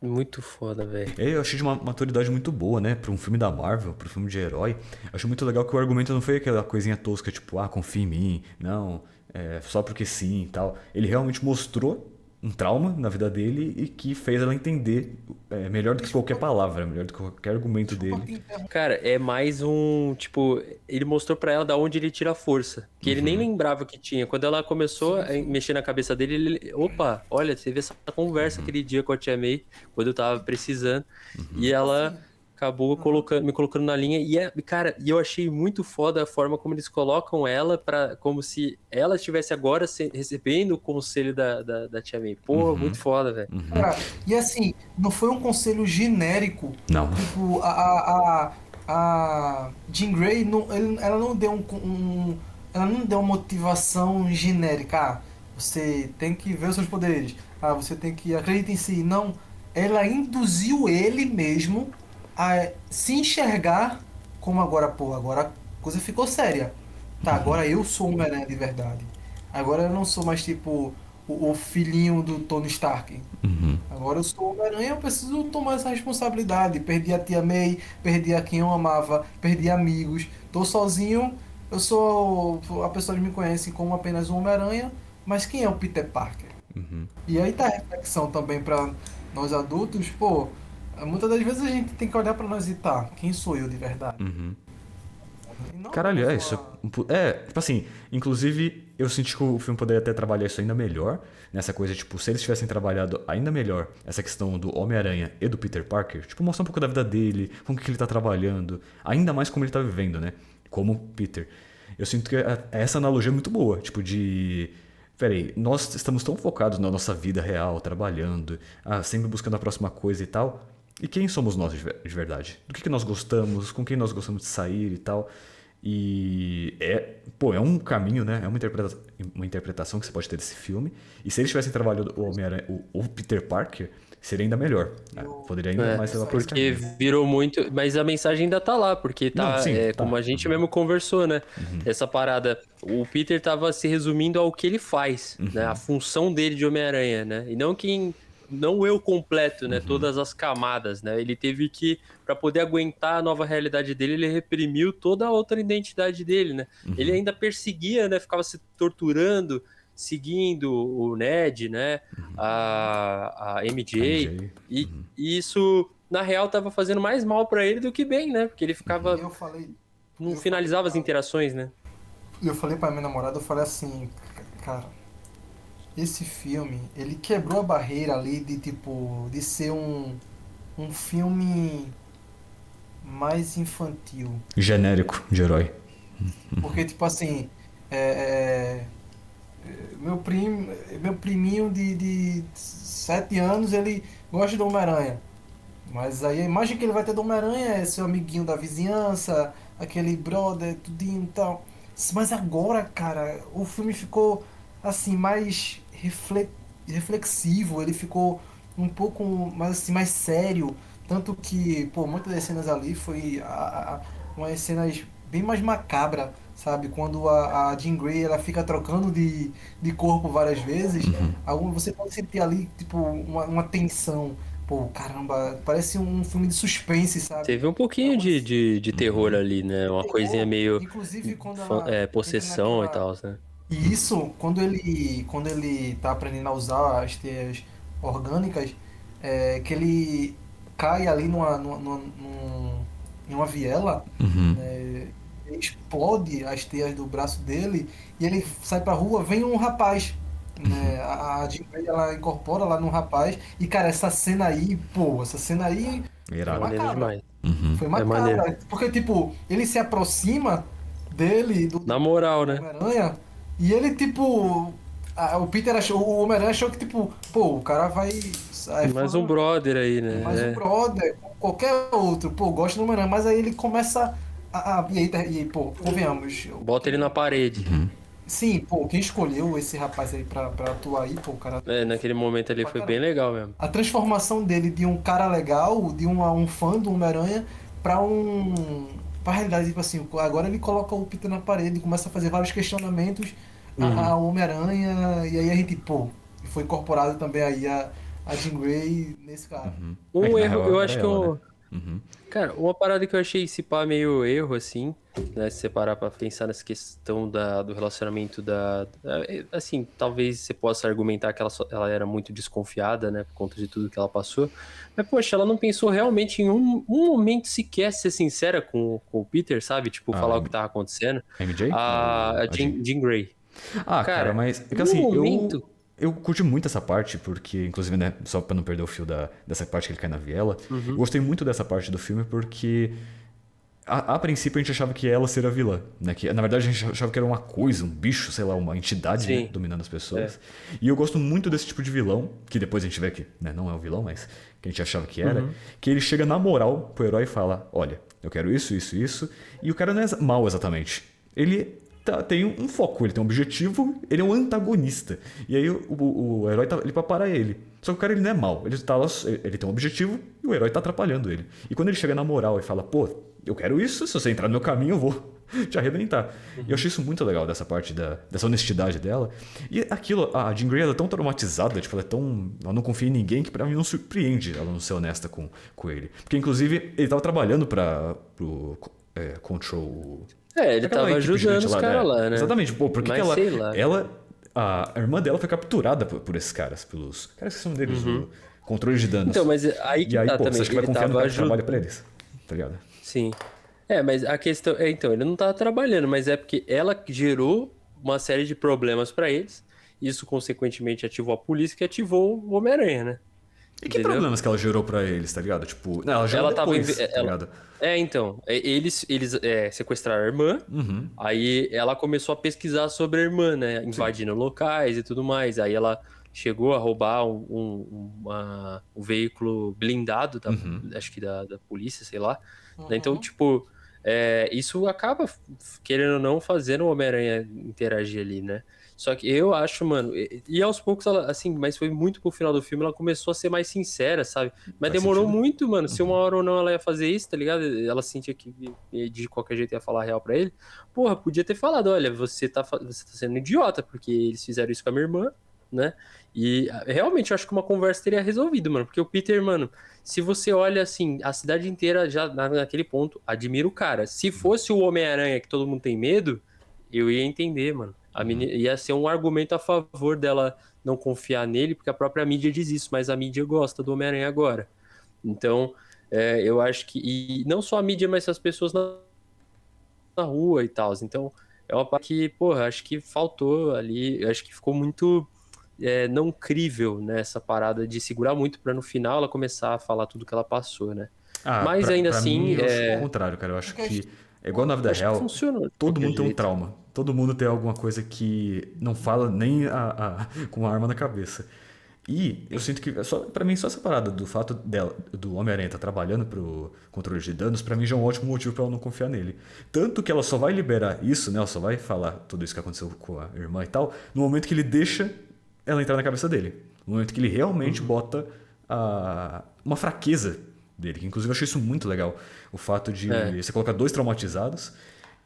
Muito foda, velho. Eu achei de uma maturidade muito boa, né? Pra um filme da Marvel, pra um filme de herói. Eu achei muito legal que o argumento não foi aquela coisinha tosca, tipo, ah, confia em mim, não, só porque sim e tal. Ele realmente mostrou um trauma na vida dele e que fez ela entender melhor do que qualquer palavra, melhor do que qualquer argumento dele. Cara, é mais um, tipo, ele mostrou pra ela da onde ele tira a força, que ele nem lembrava que tinha. Quando ela começou a mexer na cabeça dele, opa, olha, você vê essa conversa aquele dia com a Tia May, quando eu tava precisando, e ela acabou me colocando na linha, cara, eu achei muito foda a forma como eles colocam ela como se ela estivesse agora recebendo o conselho da Tia May. Pô, muito foda, velho. Cara, e assim, não foi um conselho genérico. Não. Tipo, a Jean Grey, ela não deu ela não deu uma motivação genérica. Ah, você tem que ver os seus poderes. Ah, você tem que acreditar em si. Não, ela induziu ele mesmo a se enxergar como agora, pô, agora a coisa ficou séria. Tá, agora eu sou o Homem-Aranha de verdade. Agora eu não sou mais tipo o filhinho do Tony Stark. Agora eu sou o Homem-Aranha, eu preciso tomar essa responsabilidade. Perdi a Tia May, perdi a quem eu amava, perdi amigos, tô sozinho. Eu sou. A pessoa me conhece como apenas um Homem-Aranha, mas quem é o Peter Parker? E aí tá a reflexão também pra nós adultos, pô. Muitas das vezes a gente tem que olhar pra nós e tá, quem sou eu de verdade? E não Caralho, só- isso. Tipo assim, inclusive eu senti que o filme poderia até trabalhar isso ainda melhor. Nessa coisa, tipo, se eles tivessem trabalhado ainda melhor essa questão do Homem-Aranha e do Peter Parker, tipo, mostrar um pouco da vida dele, com o que ele tá trabalhando, ainda mais como ele tá vivendo, né? Como Peter. Eu sinto que essa analogia é muito boa, tipo, de. Peraí, nós estamos tão focados na nossa vida real, trabalhando, sempre buscando a próxima coisa e tal. E quem somos nós de verdade? Do que nós gostamos, com quem nós gostamos de sair e tal. E é um caminho, né? É uma interpretação que você pode ter desse filme. E se eles tivessem trabalhado o Homem-Aranha, o Peter Parker, seria ainda melhor. Né? Poderia ainda mais levar pra esse Porque caminho. virou muito. Mas a mensagem ainda tá lá, porque tá. Não, sim, tá. Como a gente mesmo conversou, né? Essa parada. O Peter tava se resumindo ao que ele faz, né? A função dele de Homem-Aranha, né? E não quem. Não o eu completo, né? Todas as camadas, né? Ele teve que, pra poder aguentar a nova realidade dele, ele reprimiu toda a outra identidade dele, né? Ele ainda perseguia, né? Ficava se torturando, seguindo o Ned, né? A MJ. E isso, na real, tava fazendo mais mal pra ele do que bem, né? Porque ele ficava. Eu falei. Não eu finalizava as falei interações, né? Eu falei pra minha namorada, eu falei assim, cara, esse filme, ele quebrou a barreira ali de tipo, de ser um filme mais infantil. Genérico de herói. Porque tipo assim, é, meu priminho de 7 anos, ele gosta do Homem-Aranha. Mas aí a imagem que ele vai ter do Homem-Aranha é seu amiguinho da vizinhança, aquele brother, tudinho e tal. Mas agora, cara, o filme ficou assim, mais reflexivo, ele ficou um pouco mais, assim, mais sério. Tanto que, pô, muitas das cenas ali foi umas cenas bem mais macabra, sabe? Quando a Jean Grey ela fica trocando de corpo várias vezes, você pode sentir ali, tipo, uma tensão. Pô, caramba, parece um filme de suspense, sabe? Teve um pouquinho de terror ali, né? Uma coisinha meio Inclusive quando ela entra possessão e naquela. tal, né? E isso, quando ele tá aprendendo a usar as teias orgânicas, que ele cai ali em uma viela, né, explode as teias do braço dele e ele sai pra rua, vem um rapaz, né, a Jean Grey, ela incorpora lá no rapaz e, cara, essa cena aí, pô, essa cena aí foi Irado. Maneiro macabra. demais. Foi É maneiro. macabra, porque, tipo, ele se aproxima dele, Na moral, né? Homem-Aranha, e ele, tipo. O Peter achou. O Homem-Aranha achou que, tipo, pô, o cara vai. Mais um brother aí, né? Mais um brother, qualquer outro, pô, gosta do Homem-Aranha, mas aí ele começa e aí, pô, convenhamos. Bota ele na parede. Sim, pô, quem escolheu esse rapaz aí pra atuar aí, pô, o cara. Naquele momento ali foi bem legal mesmo. A transformação dele de um cara legal, de um fã do Homem-Aranha, pra realidade, tipo assim, agora ele coloca o Peter na parede e começa a fazer vários questionamentos ao Homem-Aranha, e aí a gente, pô, foi incorporado também aí a Jean Grey nesse cara. Um É que na erro, real eu era acho que ela, né? Cara, uma parada que eu achei esse pá meio erro, assim, né? Se você parar pra pensar nessa questão do relacionamento assim, talvez você possa argumentar que ela era muito desconfiada, né? Por conta de tudo que ela passou. Mas, poxa, ela não pensou realmente em um momento sequer ser sincera com o Peter, sabe? Tipo, A falar o que tava acontecendo. MJ? A A Jean? Jean Grey. Cara, Cara, mas é que no assim, momento... eu curti muito essa parte, porque, inclusive, né, só pra não perder o fio dessa parte que ele cai na viela, eu gostei muito dessa parte do filme porque a princípio a gente achava que ela seria a vilã, né? Que, na verdade a gente achava que era uma coisa, um bicho, sei lá, uma entidade, né, Sim. dominando as pessoas. E eu gosto muito desse tipo de vilão, que depois a gente vê que, né, não é um vilão, mas que a gente achava que era, que ele chega na moral pro herói e fala, olha, eu quero isso, isso, isso, e o cara não é mal exatamente. Ele tem um foco, ele tem um objetivo, ele é um antagonista. E aí o herói tá ali pra parar ele. Só que o cara ele não é mal, ele tá lá, ele tem um objetivo e o herói tá atrapalhando ele. E quando ele chega na moral e fala, pô, eu quero isso, se você entrar no meu caminho eu vou te arrebentar. E eu achei isso muito legal dessa parte dessa honestidade dela. E aquilo, a Jean Grey ela é tão traumatizada, tipo, ela não confia em ninguém que pra mim não surpreende ela não ser honesta com ele. Porque inclusive ele tava trabalhando pro Control. Ele Aquela tava equipe ajudando gigante os lá, caras lá, né? Exatamente, pô, por que Mas que sei lá. a irmã dela foi capturada por esses caras, pelos caras que são deles, o controle de danos. Então, mas aí que E aí, tá pô, também. você acha que vai Ele confiar no tava cara que trabalha ajudando. pra eles? Tá ligado? Sim. Mas a questão. Então, ele não tava trabalhando, mas é porque ela gerou uma série de problemas pra eles. Isso, consequentemente, ativou a polícia, que ativou o Homem-Aranha, né? E que Entendeu? problemas que ela gerou pra eles, tá ligado? Tipo, não, ela gerou Ela tava. depois, tá ligado? Então. Eles sequestraram a irmã. Aí ela começou a pesquisar sobre a irmã, né? Invadindo locais e tudo mais. Aí ela chegou a roubar um veículo blindado, acho que da polícia, sei lá. Né? Então, tipo, isso acaba, querendo ou não, fazendo o Homem-Aranha interagir ali, né? Só que eu acho, mano, e aos poucos ela, assim, mas foi muito pro final do filme, ela começou a ser mais sincera, sabe? Mas Faz demorou sentido. muito, mano. Se uma hora ou não ela ia fazer isso, tá ligado? Ela sentia que de qualquer jeito ia falar a real pra ele. Porra, podia ter falado, olha, você tá sendo idiota, porque eles fizeram isso com a minha irmã, né? E realmente eu acho que uma conversa teria resolvido, mano. Porque o Peter, mano, se você olha assim, a cidade inteira já naquele ponto admira o cara. Se fosse o Homem-Aranha que todo mundo tem medo, eu ia entender, mano. A menina, ia ser um argumento a favor dela não confiar nele, porque a própria mídia diz isso, mas a mídia gosta do Homem-Aranha agora. Então, eu acho que. E não só a mídia, mas as pessoas na rua e tal. Então, é uma parte que, porra, acho que faltou ali. Acho que ficou muito não crível, né? Essa parada de segurar muito pra no final ela começar a falar tudo que ela passou, né? Mas ainda Pra mim, assim, eu acho o contrário, cara. Eu acho que, é igual na vida acho que real, funcionou. de todo qualquer mundo tem um jeito. trauma. Todo mundo tem alguma coisa que não fala nem com a arma na cabeça. E eu sinto que, pra mim, só essa parada do fato do Homem-Aranha estar trabalhando pro controle de danos, pra mim já é um ótimo motivo pra ela não confiar nele. Tanto que ela só vai liberar isso, né? Ela só vai falar tudo isso que aconteceu com a irmã e tal, no momento que ele deixa ela entrar na cabeça dele. No momento que ele realmente bota uma fraqueza dele. Que inclusive eu achei isso muito legal. O fato de você colocar dois traumatizados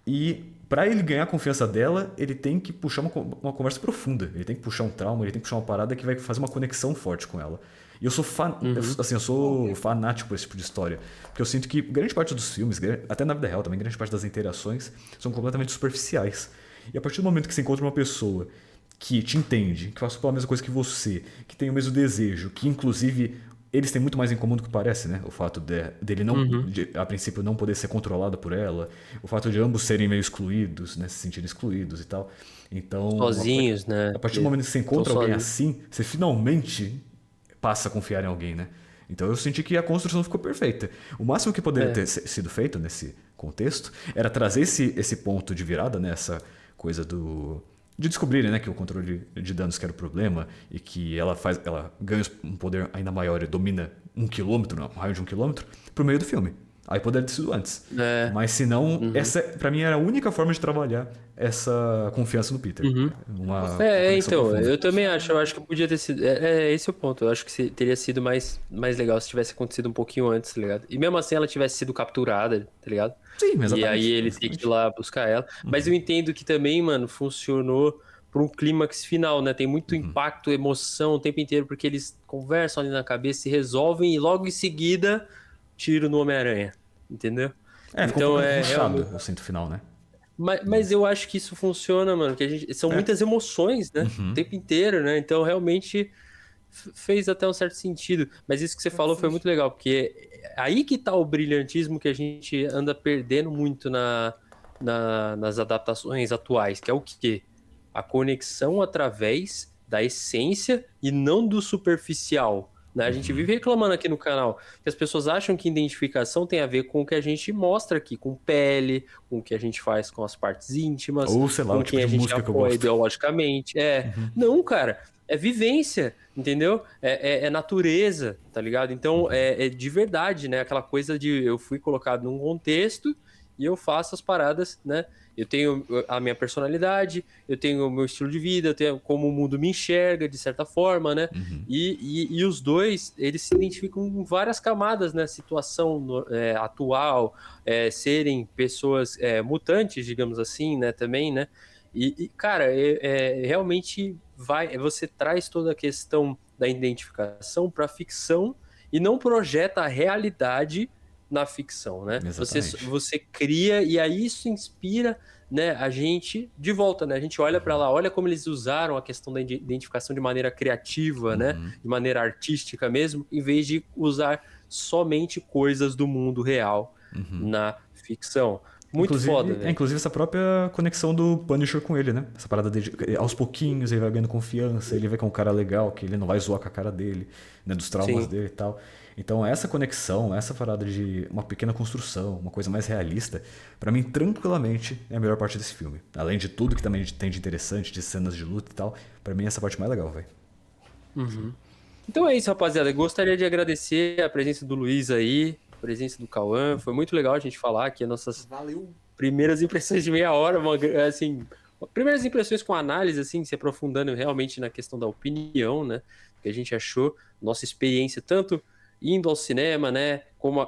e pra ele ganhar a confiança dela, ele tem que puxar uma conversa profunda. Ele tem que puxar um trauma, ele tem que puxar uma parada que vai fazer uma conexão forte com ela. E eu sou eu sou fanático por esse tipo de história. Porque eu sinto que grande parte dos filmes, até na vida real também, grande parte das interações são completamente superficiais. E a partir do momento que você encontra uma pessoa que te entende, que faz pela mesma coisa que você, que tem o mesmo desejo, que inclusive eles têm muito mais em comum do que parece, né? O fato dele não, a princípio, não poder ser controlado por ela, o fato de ambos serem meio excluídos, né? Se sentirem excluídos e tal. Então, Sozinhos, né? a partir do momento que você encontra Tão alguém sozinhos. assim, você finalmente passa a confiar em alguém, né? Então eu senti que a construção ficou perfeita. O máximo que poderia ter sido feito nesse contexto era trazer esse ponto de virada, né? Essa coisa de descobrirem, né, que o controle de danos que era o problema e que ela ganha um poder ainda maior e domina 1 quilômetro, um raio de 1 quilômetro, pro meio do filme. Aí poderia ter sido antes. Mas se não, essa pra mim era a única forma de trabalhar essa confiança no Peter. Uma conexão Então, profunda. eu também acho. Eu acho que podia ter sido. Esse é o ponto. Eu acho que teria sido mais legal se tivesse acontecido um pouquinho antes, tá ligado? E mesmo assim ela tivesse sido capturada, tá ligado? Sim, exatamente. E aí ele tem que ir lá buscar ela. Mas eu entendo que também, mano, funcionou por um clímax final, né? Tem muito impacto, emoção o tempo inteiro, porque eles conversam ali na cabeça, se resolvem e logo em seguida tiro no Homem-Aranha, entendeu? Ficou um Então pouco é rushado, realmente. eu sinto o final, né? Mas eu acho que isso funciona, mano, que são muitas emoções, né? O Uhum. tempo inteiro, né? Então realmente fez até um certo sentido. Mas isso que você falou foi muito legal, porque aí que tá o brilhantismo que a gente anda perdendo muito nas adaptações atuais, que é o quê? A conexão através da essência e não do superficial. Né? A gente vive reclamando aqui no canal que as pessoas acham que identificação tem a ver com o que a gente mostra aqui, com pele, com o que a gente faz com as partes íntimas, Ou, sei lá, o com tipo quem de a gente música que eu apoia gosto. ideologicamente. Não, cara, é vivência, entendeu? É natureza, tá ligado? Então é de verdade, né? Aquela coisa de eu fui colocado num contexto e eu faço as paradas, né? Eu tenho a minha personalidade, eu tenho o meu estilo de vida, eu tenho como o mundo me enxerga, de certa forma, né? E os dois, eles se identificam em várias camadas, né? Situação atual, serem pessoas mutantes, digamos assim, né? Também, né? Cara, realmente você traz toda a questão da identificação para a ficção e não projeta a realidade na ficção, né? Exatamente. Você cria e aí isso inspira, né, a gente de volta, né? A gente olha para lá, olha como eles usaram a questão da identificação de maneira criativa, né? De maneira artística mesmo, em vez de usar somente coisas do mundo real na ficção. Muito foda, Inclusive, velho. inclusive essa própria conexão do Punisher com ele, né? Essa parada de aos pouquinhos ele vai ganhando confiança, ele vê que é um cara legal, que ele não vai zoar com a cara dele, né? Dos traumas Sim. dele e tal. Então essa conexão, essa parada de uma pequena construção, uma coisa mais realista, pra mim tranquilamente é a melhor parte desse filme. Além de tudo que também tem de interessante, de cenas de luta e tal, pra mim essa é a parte mais legal, velho. Então é isso, rapaziada. Gostaria de agradecer a presença do Luiz aí, a presença do Cauã. Foi muito legal a gente falar aqui as nossas Valeu. primeiras impressões de meia hora, assim, primeiras impressões com análise, assim, se aprofundando realmente na questão da opinião, né? O que a gente achou, nossa experiência, tanto indo ao cinema, né? Como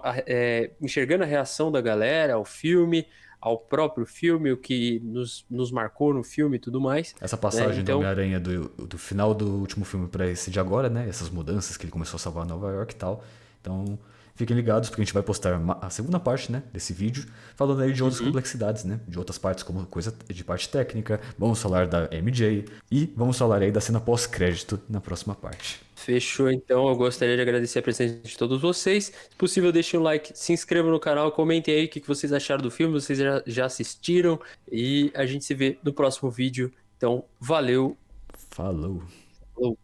enxergando a reação da galera ao filme, ao próprio filme, o que nos marcou no filme e tudo mais. Essa Né? passagem do Então, Homem-Aranha do final do último filme pra esse de agora, né? Essas mudanças que ele começou a salvar Nova York e tal. Então, fiquem ligados porque a gente vai postar a segunda parte, né, desse vídeo, falando aí de outras complexidades, né? De outras partes como coisa de parte técnica. Vamos falar da MJ e vamos falar aí da cena pós-crédito na próxima parte. fechou, então. Eu gostaria de agradecer a presença de todos vocês. Se possível, deixem um like, se inscrevam no canal, comentem aí o que vocês acharam do filme, vocês já assistiram. E a gente se vê no próximo vídeo. Então, valeu. Falou! Falou.